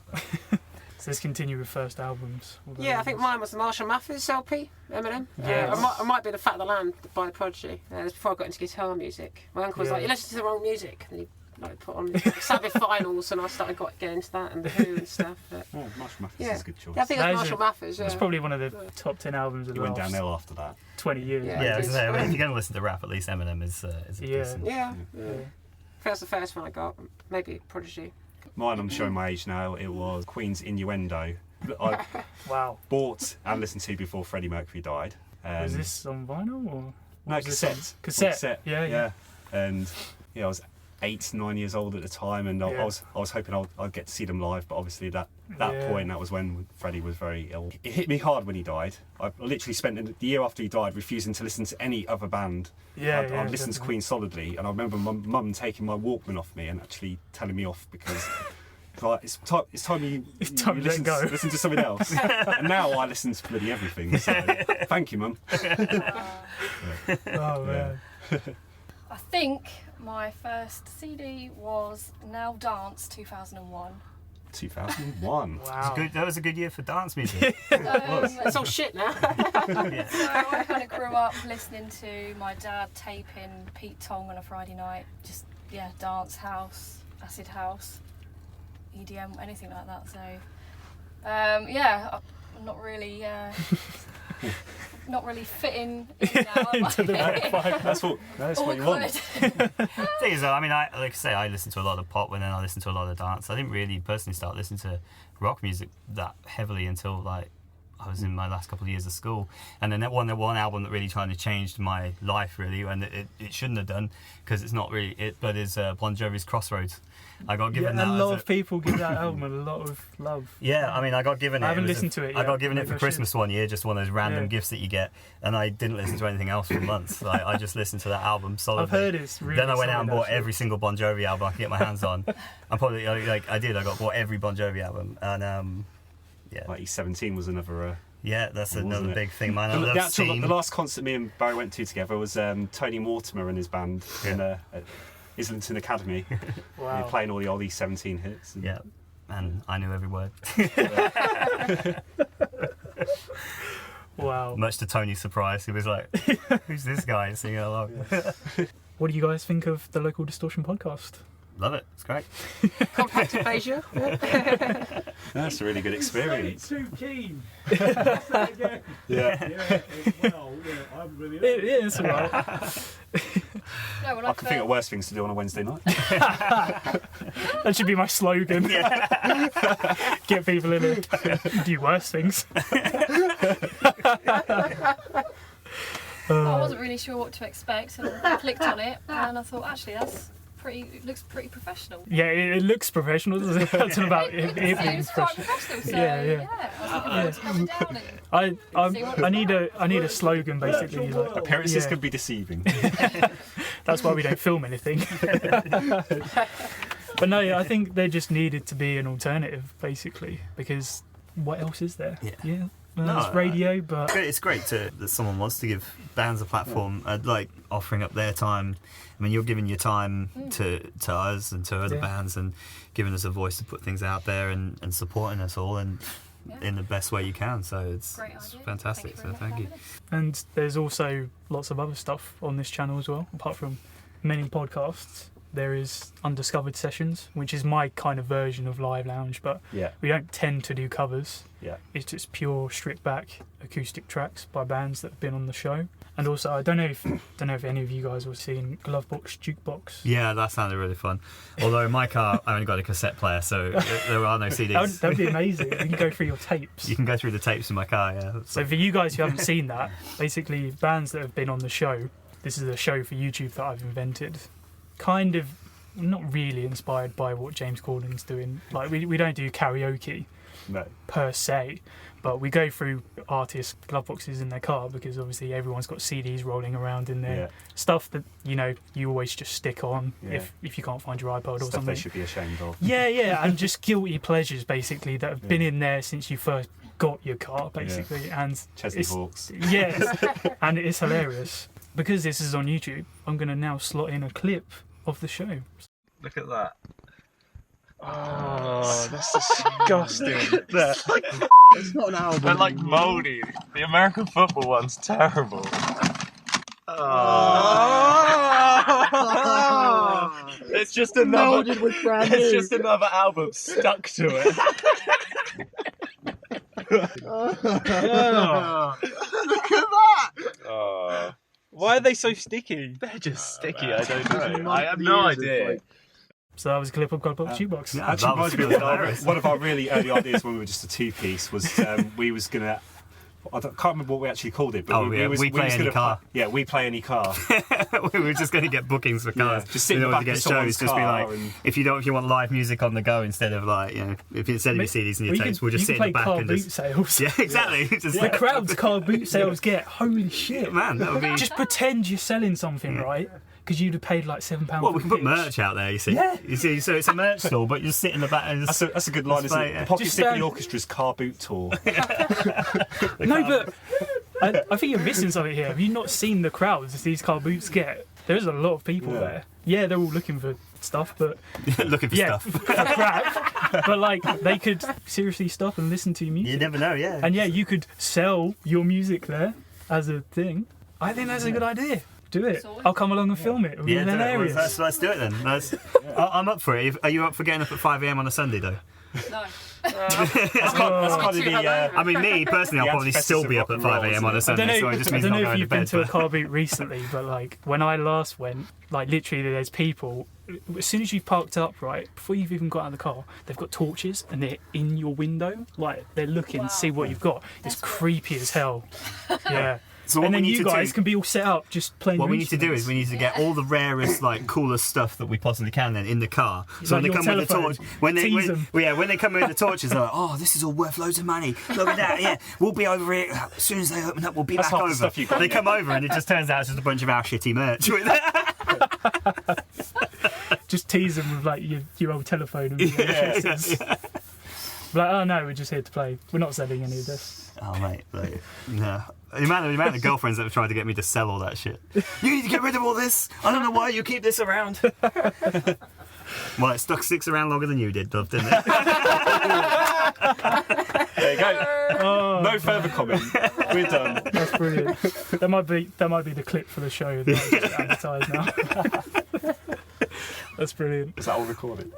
But So let's continue with first albums. What Yeah, I about think yours? mine was the Marshall Mathers LP, Eminem. Yes. I might be The Fat of the Land by the Prodigy. It was before I got into guitar music. My uncle was like, Yeah. "You listen to the wrong music." And he put on Sabbath finals, and I started getting into that and The Who and stuff. But, Oh, Marshall Mathers yeah. is a good choice. Yeah, I think it That was is Marshall Mathers. It's probably one of the top 10 albums of He the went last downhill after that. 20 years. Yeah. yeah, I was it gonna say, is. if you're going to listen to rap, at least Eminem is a Yeah. decent. Yeah. Yeah. I think that's the first one I got. Maybe Prodigy. Mine, I'm showing my age now, it was Queen's Innuendo. I Wow. bought and listened to before Freddie Mercury died. Was this on vinyl or? No, was the song? cassette. Cassette. Yeah. And yeah, I was 8, 9 years old at the time, and I Yeah. was hoping I'd get to see them live, but obviously that Yeah. point, that was when Freddie was very ill. It hit me hard when he died. I literally spent the year after he died refusing to listen to any other band. I'd listened to Queen solidly, and I remember my mum taking my Walkman off me and actually telling me off because like, it's time you to let go. listen to something else. And now I listen to bloody everything. So thank you, Mum. Oh man. I think my first CD was Now Dance 2001. 2001. Wow. That was a good year for dance music. It's all shit now. Yeah. So I kind of grew up listening to my dad taping Pete Tong on a Friday night. Just, dance house, acid house, EDM, anything like that. So, I'm not really, fitting in now. Into the back five. That's what you want. Thing is, though, I mean, like I say, I listened to a lot of pop and then I listened to a lot of dance. I didn't really personally start listening to rock music that heavily until like I was in my last couple of years of school. And then that one album that really kind of changed my life, really, and it shouldn't have done because it's not really it, but is Bon Jovi's Crossroads. I got given that. A lot of people give that album a lot of love. Yeah, I mean, I got given it. I haven't listened to it yet. I got given it for Maybe I Christmas should. one year, just one of those random gifts that you get, and I didn't listen to anything else for months. Like, I just listened to that album solidly. I've heard it's really Then I went out and solid, bought actually. every single Bon Jovi album I could get my hands on. I'm probably I bought every Bon Jovi album, and Like E17 was another. yeah, that's Wasn't another it? big thing. Man, I The love Steam. last concert me and Barry went to together was Tony Mortimer and his band in at Islington Academy. Wow. They're playing all the old E17 hits. And Yeah, and I knew every word. Wow. Much to Tony's surprise, he was like, "Who's this guy singing along?" What do you guys think of the Local Distortion podcast? Love it. It's great. Compact aphasia. That's a really good experience. Too keen. Yeah. I'm really. Yeah, it's alright. No, when I can think of worse things to do on a Wednesday night. That should be my slogan. Get people in it. Do worse things. I wasn't really sure what to expect, and I clicked on it, and I thought, actually, it looks pretty professional. Yeah, it looks professional, doesn't it? That's about it being It was quite professional. professional, so Yeah. I was looking forward to coming down and I need a slogan basically. Like, Appearances yeah. could be deceiving. That's why we don't film anything. But no, I think there just needed to be an alternative basically, because what else is there? Yeah. Well, it's radio, but It's great that someone wants to give bands a platform, like offering up their time. I mean, you're giving your time to us and to other bands, and giving us a voice to put things out there, and supporting us all and in the best way you can. So it's Great idea. fantastic. So thank you. and there's also lots of other stuff on this channel as well. Apart from many podcasts, there is Undiscovered Sessions, which is my kind of version of Live Lounge, but Yeah. we don't tend to do covers. Yeah. It's just pure stripped back acoustic tracks by bands that have been on the show. And also, I don't know if any of you guys have seen Glovebox Jukebox. Yeah, that sounded really fun. Although in my car, I only got a cassette player, so there are no CDs. That would be amazing. You can go through your tapes. You can go through the tapes in my car. Yeah. So for you guys who haven't seen that, basically bands that have been on the show, this is a show for YouTube that I've invented. Kind of not really inspired by what James Corden's doing. Like we don't do karaoke No. per se, but we go through artists' glove boxes in their car because obviously everyone's got CDs rolling around in there. Yeah. Stuff that you always just stick on Yeah. if you can't find your iPod or Stuff something. they should be ashamed of. Yeah, and just guilty pleasures basically that have been in there since you first got your car basically, and Chesney it's- Hawks. Yes, and it's hilarious. Because this is on YouTube, I'm going to now slot in a clip of the show. Look at that. Oh, that's disgusting. It's not an album. They're like mouldy. The American football one's terrible. It's just another. It's just another album stuck to it. Look at that! Why are they so sticky? They're just sticky. I don't know. I have no idea. So that was a clip of Glovebox Jukebox. Yeah, Actually, that was reminds me really of hilarious. one of our really early ideas when we were just a two-piece was we was gonna I can't remember what we actually called it, but Oh, yeah, we play any car. Yeah, we play any car. We were just going to get bookings for cars. Yeah, just sit in in the order back to of get someone's shows. Just be car like, and- if you want live music on the go instead of like, you know, if instead of your CDs and your tapes, we'll just sit in the back car and boot just. sales. Yeah, exactly. Just The crowds car boot sales get. Holy shit, man, that would be. Just pretend you're selling something, right? Because you'd have paid like £7. Well, we can for put pitch. merch out there, you see. Yeah. You see, so it's a merch store, but you just sit in the back and just. That's a good line, isn't it? Yeah. The Pocket Just Symphony stand- Orchestra's car boot tour. No, but I think you're missing something here. Have you not seen the crowds these car boots get? There's a lot of people Yeah. there. Yeah, they're all looking for stuff, but looking for yeah, stuff. for crap. But like, they could seriously stop and listen to your music. You never know, yeah. And yeah, you could sell your music there as a thing. I think that's a good idea. Do it. I'll come along and film it. It'll be Yeah, do it. Well, hilarious. let's do it then. I'm up for it. Are you up for getting up at 5 a.m. on a Sunday though? No. That's kind of too the. hungover. I mean, me personally, I'll The probably antithesis still of be rock up at and 5 roll, a.m. on a isn't it? Sunday, so it just I means don't not know going if to you've been bed. to a but- car boot recently, but like when I last went, like literally there's people, as soon as you've parked up, right, before you've even got out of the car, they've got torches and they're in your window, like they're looking to see what you've got. It's creepy as hell. Yeah. So what And then we need you to guys do- can be all set up just playing What your we need to do is we need to get all the rarest, like, coolest stuff that we possibly can then in the car. So Like when they your come with the telephone. torch, when Tease them. they come with the torches, they're like, oh, this is all worth loads of money. Look at that, yeah, we'll be over here as soon as they open up. We'll be That's back half the over. stuff you've got. They come over and it just turns out it's just a bunch of our shitty merch. just tease them with like your old telephone and VHSs. Like, oh no, we're just here to play. We're not selling any of this. Oh mate, like, no. The amount of girlfriends that have tried to get me to sell all that shit. You need to get rid of all this. I don't know why you keep this around. Well, it sticks around longer than you did, Dove, didn't it? There you go. No further comment. We're done. That's brilliant. That might be the clip for the show that I just advertise now. That's brilliant. Is that all recorded?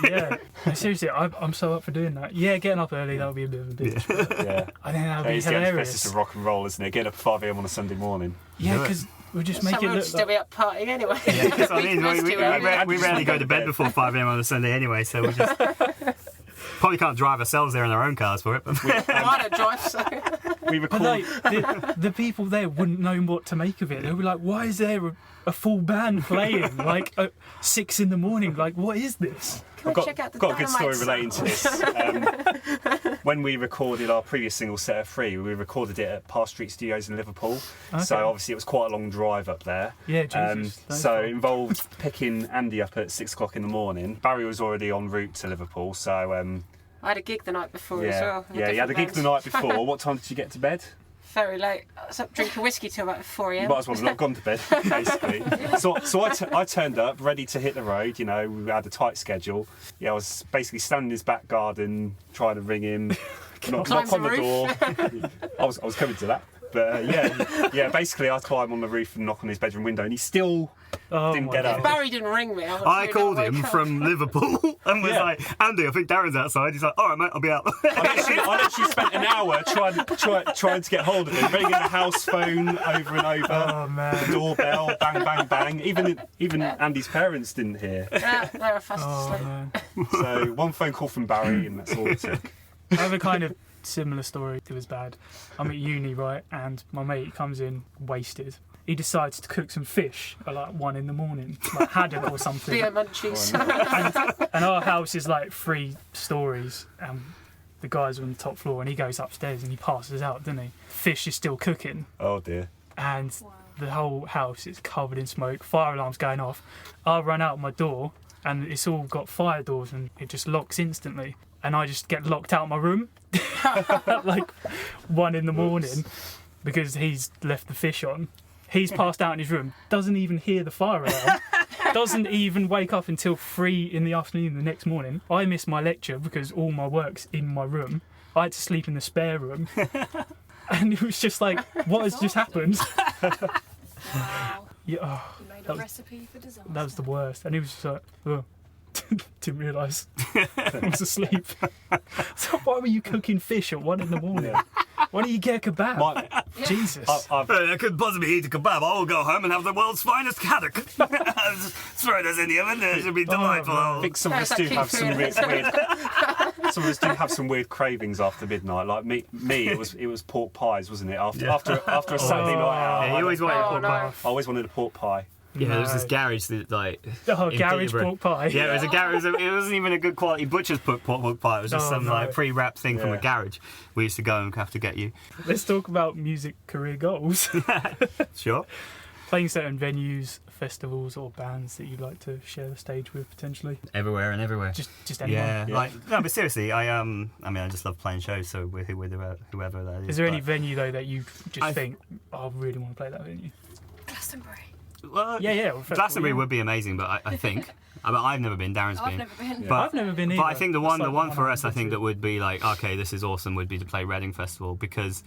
Yeah. No, seriously, I'm so up for doing that. Yeah, getting up early, that would be a bit of a bitch. but Yeah. I think that would be It's the hilarious. antithesis of rock and roll, isn't it? Getting up at 5 a.m. on a Sunday morning. Yeah, because we'll just make So it we'll look still like... be up partying anyway. Yeah, that's what I mean. Weekend's too early. We rarely go to bed before 5 a.m. on a Sunday anyway, so we just probably can't drive ourselves there in our own cars for it. But I don't drive, so. We But record. like, the people there wouldn't know what to make of it. They'll be like, why is there a full band playing like at 6 a.m? Like, what is this? I've got, check out the got a good story Dynamite relating to this. When we recorded our previous single, Set Her Free, we recorded it at Park Street Studios in Liverpool. Okay. So obviously it was quite a long drive up there. Yeah, Jesus. that's So fun. it involved picking Andy up at 6 o'clock in the morning. Barry was already en route to Liverpool, so I had a gig the night before as yeah, well. yeah. You had a gig the night before. What time did you get to bed? Very late. I was up drinking whiskey till about 4 You a.m. might as well have not gone to bed, basically. So I turned up, ready to hit the road. You know, we had a tight schedule. Yeah, I was basically standing in his back garden, trying to ring him, knock Climb on the the door. I was coming to that. But yeah. Basically, I climb on the roof and knock on his bedroom window, and he still Oh didn't my get God. up. Barry didn't ring me. I called him from Liverpool and was Yeah. like, Andy, I think Darren's outside. He's like, all right, mate, I'll be out. I literally spent an hour trying to get hold of him, ringing the house phone over and over. Oh man. Doorbell, bang, bang, bang. Even Andy's parents didn't hear. Yeah, they were fast Oh asleep. man. So one phone call from Barry, and that's all it took. I have a kind of similar story. It was bad. I'm at uni, right, and my mate comes in wasted. He decides to cook some fish at like 1 a.m, like haddock or something. Beer munchies. And our house is like 3 stories, and the guys are on the top floor, and he goes upstairs and he passes out, doesn't he? Fish is still cooking, Oh dear. and the whole house is covered in smoke. Fire alarm's going off. I run out my door, and it's all got fire doors, and it just locks instantly. And I just get locked out of my room at like 1 a.m because he's left the fish on. He's passed out in his room, doesn't even hear the fire alarm, doesn't even wake up until 3 p.m. the next morning. I missed my lecture because all my work's in my room. I had to sleep in the spare room. And it was just like, what has just happened? Wow. Yeah, oh, You made That a was- recipe for disaster. that was the worst. And he was just like, oh. Didn't realise I was asleep. So why were you cooking fish at 1 a.m? Why don't you get a kebab? Jesus. I couldn't possibly eat a kebab. I will go home and have the world's finest haddock. Throw those in the oven. It should be delightful. I think some of us There's do that have some keep weird some of us do have some weird cravings after midnight. Like me, it was pork pies, wasn't it? After a Saturday night out, Yeah, you always wanted pork no. pie. I always wanted a pork pie. Yeah, there was this garage that in garage Peterborough. pork pie. Yeah, it was a garage. It wasn't even a good quality butcher's pork pie. It was just Oh, some no. like pre-wrapped thing from a Yeah. garage. We used to go and have to get you. Let's talk about music career goals. Sure. Playing certain venues, festivals, or bands that you'd like to share the stage with potentially. Everywhere and everywhere. Just anyone. Yeah, Yeah. like no, but seriously, I mean, I just love playing shows. So with whoever that is. Is there any but- venue though that you just I- think, oh, I really want to play that venue? Glastonbury. Well, Yeah, well, festival, Glastonbury yeah. would be amazing, but I think. I mean, I've never been. Darren's I've been. never been. Yeah. But I've never been either. But I think the It's one like for us, I I've think been that to. would be like, okay, this is awesome. Would be to play Reading Festival because,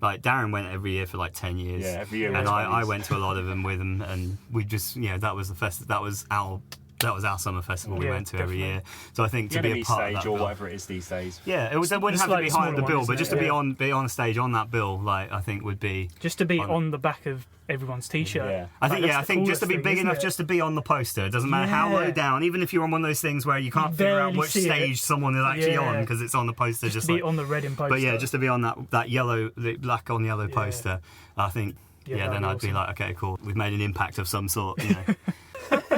like, Darren went every year for like 10 years. Yeah, every year. And was I funny. went to a lot of them with him, and we just, that was the that was our summer festival we Yeah, went to every definitely. year. So I think The to be a enemy part of stage that or bill- whatever it is these days. Yeah, it wouldn't It's have to like be the high on the smaller bill, one, but isn't just it? to Yeah. be on stage on that bill, like I think would be. Just to be on- on the back of everyone's t-shirt. Yeah. I think Like, that's the just to be coolest big thing, enough isn't it? just to be on the poster. It doesn't matter how Yeah. low down, even if you're on one of those things where you can't figure out barely which see it. stage someone is actually Yeah. on because it's on the poster. Just Just to be like, on the Reading poster. but yeah, just to be on that yellow, the black on yellow Yeah. poster. I think Yeah, then that'd I'd be be awesome. like, okay, cool, we've made an impact of some sort. You know.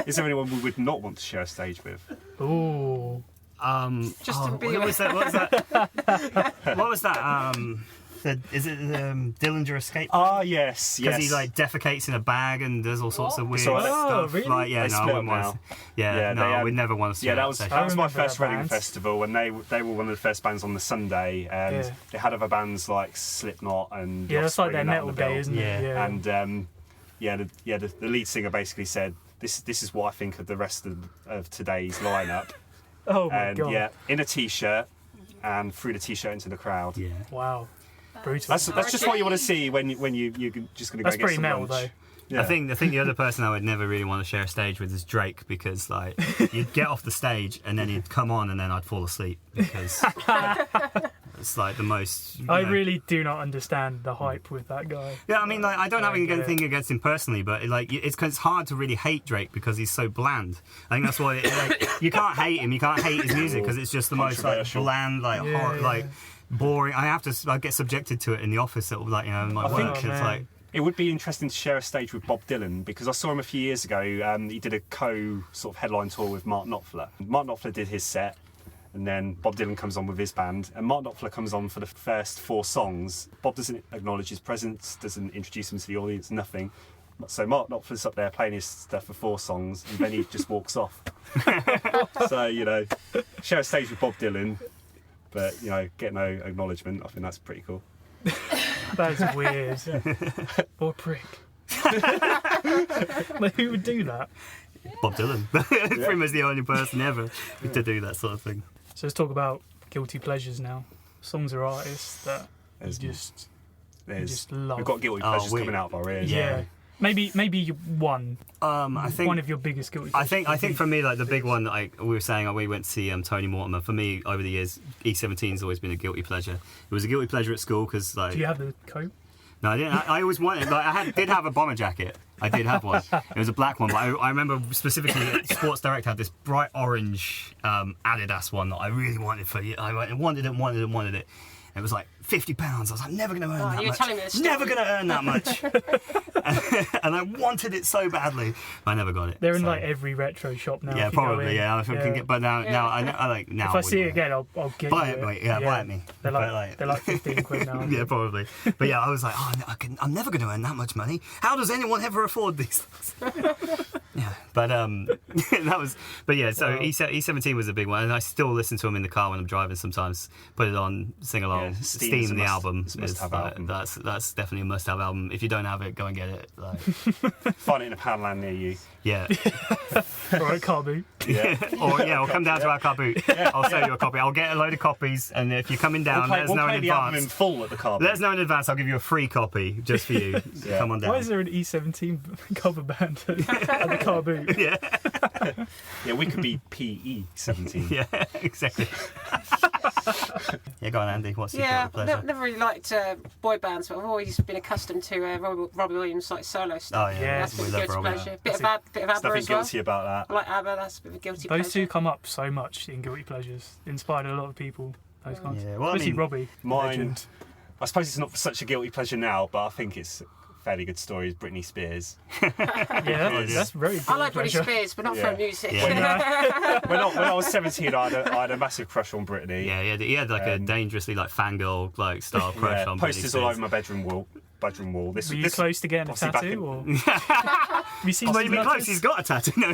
Is there anyone we would not want to share a stage with? Ooh. Just to be what was that? What was that? What was that? Is it Dillinger Escape? Ah, yes, Because yes. he like defecates in a bag and does all sorts of weird So, stuff. really? Like, yeah, They no, I split wouldn't up want. now. Yeah, no, they I had- would never want to. Yeah, that was I my remember first that Reading band. festival, and they were one of the first bands on the Sunday, and Yeah. they had other bands like Slipknot and Yeah, that's like Offspring their and that metal on the bill. day, isn't it? Yeah. And the lead singer basically said, "This is what I think of the rest of today's lineup." Oh my And god. yeah, in a t-shirt, and threw the t-shirt into the crowd. Yeah. Wow. Brutal. That's just what you want to see when you're just going to go That's get pretty some metal lunch. though. Yeah. I think the other person I would never really want to share a stage with is Drake because like you'd get off the stage and then he'd come on and then I'd fall asleep because it's like the most. I really do not understand the hype with that guy. Yeah, I mean, like, I don't have I get anything it. against him personally, but like, it's hard to really hate Drake because he's so bland. I think that's why like, you can't hate him, you can't hate his music because it's just the most like Controversial. bland, like Yeah, hor- yeah. like boring. I get subjected to it in the office at like in my I think- work. oh, It's man. like It would be interesting to share a stage with Bob Dylan because I saw him a few years ago. He did a sort of headline tour with Mark Knopfler. Mark Knopfler did his set, and then Bob Dylan comes on with his band, and Mark Knopfler comes on for the first 4 songs. Bob doesn't acknowledge his presence, doesn't introduce him to the audience, nothing. So Mark Knopfler's up there playing his stuff for 4 songs, and then he just walks off. So share a stage with Bob Dylan, but get no acknowledgement. I think that's pretty cool. That is weird. Or prick. Like, who would do that? Bob Dylan, pretty much the only person ever to do that sort of thing. So let's talk about guilty pleasures now. Songs or artists that you just love. We've got guilty Oh, pleasures we- coming out of our ears. Yeah. Maybe you one. I think One of your biggest guilty I pleasures. think for me, like the big one, like we were saying, we went to see Tony Mortimer. For me, over the years, E17's always been a guilty pleasure. It was a guilty pleasure at school because, like, Do you have the coat? no, I didn't. I always wanted. Like, did have a bomber jacket. I did have one. It was a black one, but I remember specifically Sports Direct had this bright orange Adidas one that I really wanted for. I wanted it. It was like £50. I was like, never going to earn that you're much. telling me this Never story. going to earn that much. And I wanted it so badly. I never got it. They're in so- like every retro shop now. Yeah, if you go probably. in. Yeah, if I can get. But now I like now. If I see it wouldn't. again, I'll get Buy you it, mate. Yeah, buy it me. They're But, like 15 quid now. Yeah, probably. But yeah, I was like, I'm never going to earn that much money. How does anyone ever afford these things? Yeah, but that was. But yeah, so Wow. E17 was a big one, and I still listen to them in the car when I'm driving. Sometimes put it on, sing along. Yeah, Steam, Steam is a the must- album. it's a must-have like, album. That's definitely a must-have album. If you don't have it, go and get it. Like, Find it in a Poundland near you. yeah. Alright, car boot. Yeah. or come down to our car boot. I'll sell you a copy. I'll get a load of copies, and if you're coming down, let us know in the album in advance. full at the car. Let us know in advance. I'll give you a free copy just for you. Yeah. Come on down. Why is there an E17 cover band at the car boot? Yeah, we could be PE17. Yeah, exactly. Yeah, go on, Andy. What's your Yeah, guilty pleasure? I've never really liked boy bands, but I've always been accustomed to Robbie Williams like solo stuff. Oh yeah, That's a we bit of love guilty Robbie. pleasure. Bit of ABBA Nothing as well. guilty about I that. like ABBA. That's a bit of a guilty pleasure. Those two come up so much in guilty pleasures. Inspired a lot of people. Those kinds. Yeah, well, I Especially mean, Robbie. Mine, Legend. I suppose it's not such a guilty pleasure now, but I think it's a fairly good story. Is Britney Spears. Yeah, that's very. Guilty I like Britney pleasure. Spears, but not Yeah. for music. Yeah. when I was 17, I had a massive crush on Britney. Yeah, he had like a dangerously like fangirl like style crush on Britney posters all Spears. over my bedroom wall. This, Were you this, close to getting a obviously back tattoo? in- Or have you seen Well, some you've been close. letters? He's got a tattoo. No,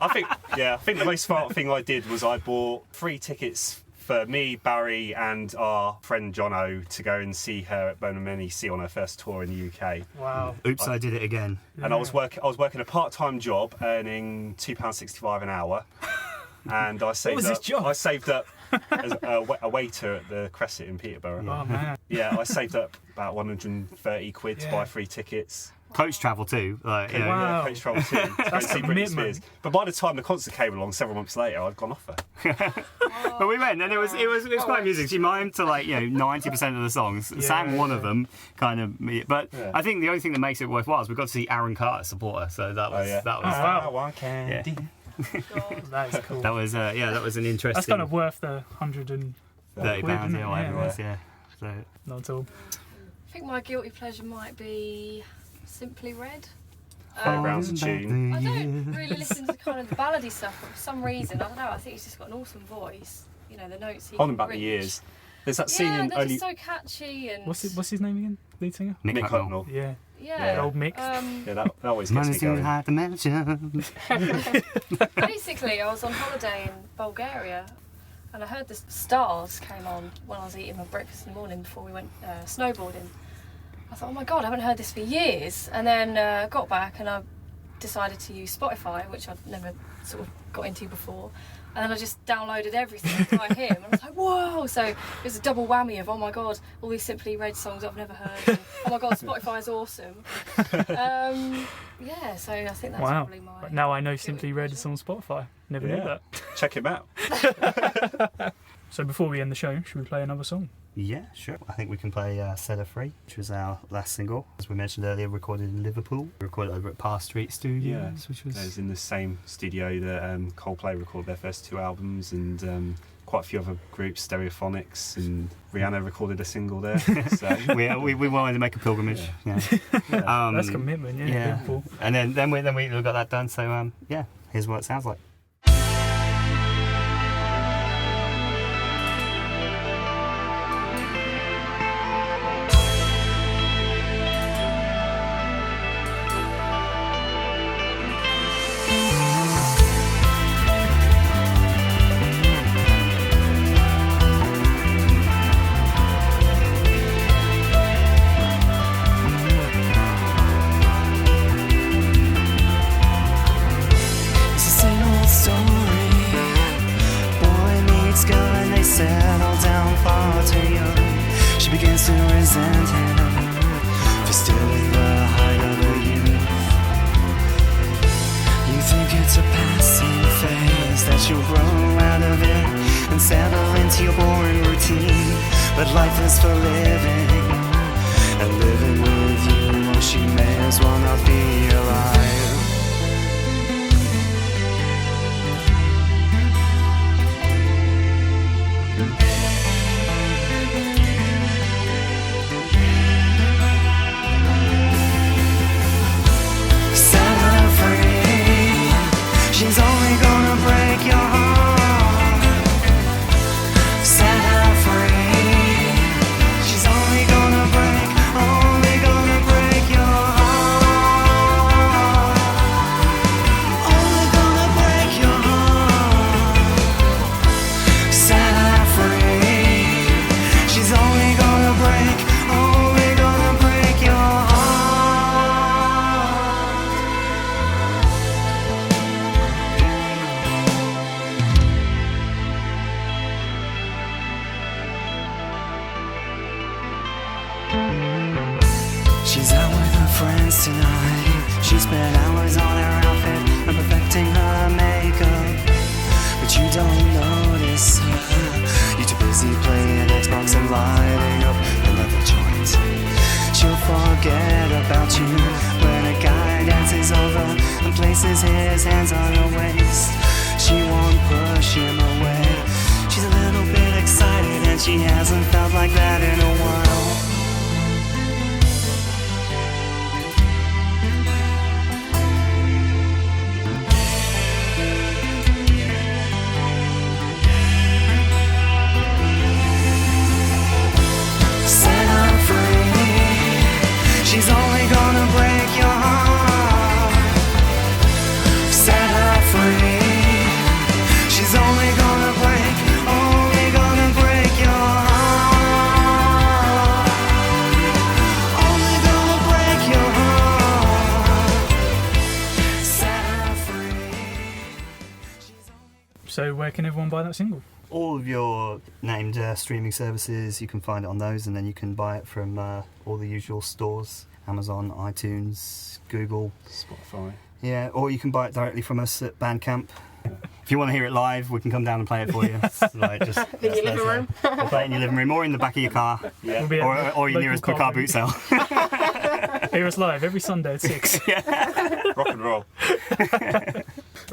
I think the most smart thing I did was I bought 3 tickets for me, Barry, and our friend Jono to go and see her at Bonamini C on her first tour in the UK. Wow. Oops, I did it again. And I was working a part-time job, earning £2.65 an hour. And I saved was up. his job? I saved up as a waiter at the Crescent in Peterborough. Oh man. Yeah, I saved up about 130 quid to Yeah. buy 3 tickets. Coach travel too. Like, you know, Wow. Yeah, coach travel too. To go That's see Britney commitment. Spears. But by the time the concert came along, several months later, I'd gone off her. But we went, and it was quite amusing. She mimed to like 90% of the songs, sang one of them, kind of. But Yeah. I think the only thing that makes it worthwhile is we got to see Aaron Carter support her, so that was that was wow. One candy. That is cool. that was that was an interesting. That's kind of worth the £130, £30, isn't yeah, it? whatever it Yeah. was, yeah. So Not at all. I think my guilty pleasure might be Simply Red. Background tune. I don't really listen to kind of the ballady stuff, but for some reason, I don't know, I think he's just got an awesome voice. You know, the notes he On can back the reach. years. There's that scene Yeah, in they're only just so catchy and... What's his name again? Lead singer? Mick Mick Hucknall. Hucknall. Yeah. Yeah. Old Mick. Yeah, that always gets me Money's too going. high to mention. Basically, I was on holiday in Bulgaria and I heard the Stars came on when I was eating my breakfast in the morning before we went snowboarding. I thought, oh my god, I haven't heard this for years. And then got back and I decided to use Spotify, which I'd never sort of got into before. And then I just downloaded everything by him. And I was like, whoa! So it was a double whammy of, oh my god, all these Simply Red songs I've never heard. And, oh my god, Spotify's awesome. Yeah, so I think that's Wow. probably my... Now I know Simply Red is on Spotify. Never knew Yeah. that. Check him out. So before we end the show, should we play another song? Yeah, sure. I think we can play Set Her Free, which was our last single. As we mentioned earlier, recorded in Liverpool. Recorded over at Parr Street Studios, which was... It was in the same studio that Coldplay recorded their first 2 albums, and quite a few other groups, Stereophonics, and Rihanna recorded a single there. So we wanted to make a pilgrimage. Yeah. That's commitment, yeah. Liverpool. And then we got that done. So yeah, here's what it sounds like. It's the same old story. Boy meets girl and they settle down far too young. She begins to resent him for stealing the height of her youth. You think it's a passing phase, that you'll grow out of it and settle into your boring routine. But life is for living, and living with you, well, she may as well not be alive. Set her free. She's only gonna break your heart. Set her free. She's only gonna break your heart. Only gonna break your heart. Set her free. She's only gonna break your heart. She's out with her friends tonight. She spent hours on her outfit and perfecting her makeup, but you don't notice her. You're too busy like that in a while. Set her free. She's only gonna break your heart. Set her free. She's only gonna break your heart. Only gonna break your heart. Set her free. So where can everyone buy that single? All of your named streaming services, you can find it on those, and then you can buy it from all the usual stores: Amazon, iTunes, Google, Spotify. Yeah, or you can buy it directly from us at Bandcamp. If you want to hear it live, we can come down and play it for you. Like, just In your living room. We'll play it in your living room or in the back of your car, Yeah. We'll be at or your local nearest car boot sale. Hear us live every Sunday at 6. Rock and roll.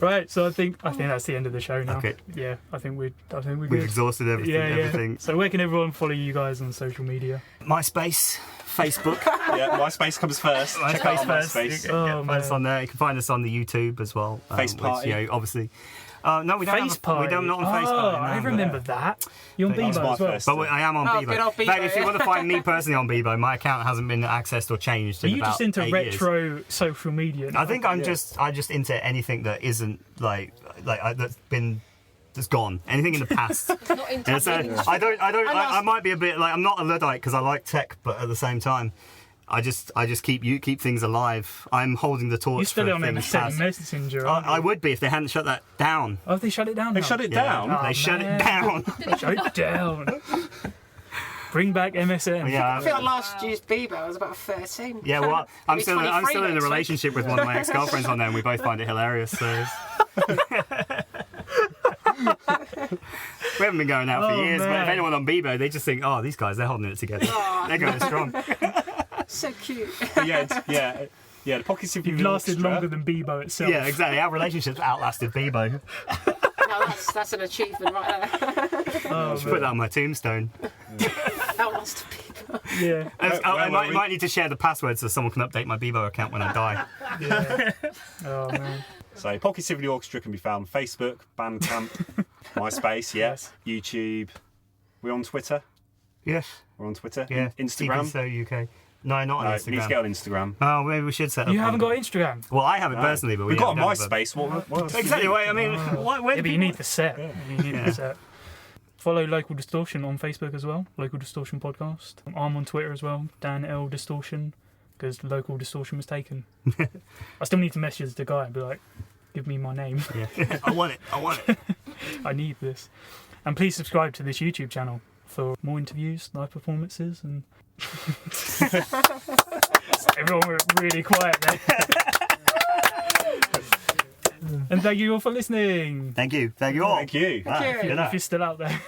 Right, so I think that's the end of the show now. Okay. Yeah, I think we're We've good. exhausted everything. Yeah. everything. So where can everyone follow you guys on social media? MySpace, Facebook. Yeah, MySpace comes first. Check out our MySpace. Oh, Find us man. on there. You can find us on the YouTube as well. Face which, Party. Obviously. No, we don't. Face have Party. We don't not on Face Oh, Party. No, I but- remember that. You're on That was Bebo my as well. first. But I am on Oh, Bebo. good old In fact, Bebo, if you yeah. want to find me personally on Bebo, my account hasn't been accessed or changed Are in you about just into 8 years. retro social media now? I think I'm just into anything that isn't that's gone. Anything in the past. Not into Yeah, so I might be a bit like, I'm not a Luddite because I like tech, but at the same time, I just keep things alive. I'm holding the torch. You're still for on things MSN past. Messenger, aren't you? I would be if they hadn't shut that down. Oh, they shut it down They now? shut it Yeah, down. Oh, they shut man. it down. Shut it down. Bring back MSN. I Yeah. feel like last year's Bebo I was about 13. Yeah, well, I'm Maybe still 23 in a next week. relationship with one of my ex-girlfriends on there, and we both find it hilarious. So we haven't been going out for Oh, years, but man. if anyone on Bebo, they just think, oh, these guys, they're holding it together. Oh. They're going strong. So cute. Yeah, the Pocket Symphony You've lasted Orchestra. longer than Bebo itself. Yeah, exactly. Our relationship's outlasted Bebo. No, that's an achievement right there. Oh, Should put that on my tombstone. That was to Bebo. yeah. I were we? might need to share the password so someone can update my Bebo account when I die. Yeah. Oh, man. So Pocket Symphony Orchestra can be found on Facebook, Bandcamp, MySpace, Yes. YouTube. We're on Twitter. Yes. We're on Twitter. Yeah. Instagram. So UK. No, not on No, Instagram. we need to get on Instagram. Oh, maybe we should set up. You haven't one. got Instagram? Well, I haven't No. personally, but We've got a don't have a- MySpace. What else do you Exactly. need? Wait, I mean, where Yeah, do but you people- need the set. You need the set. Follow Local Distortion on Facebook as well. Local Distortion Podcast. I'm on Twitter as well. Dan L Distortion, because Local Distortion was taken. I still need to message the guy and be like, give me my name. Yeah. I want it. I need this. And please subscribe to this YouTube channel for more interviews, live performances, and everyone went really quiet there. And thank you all for listening. Thank you all. Thank you. Ah, Thank you. good night. If you're still out there.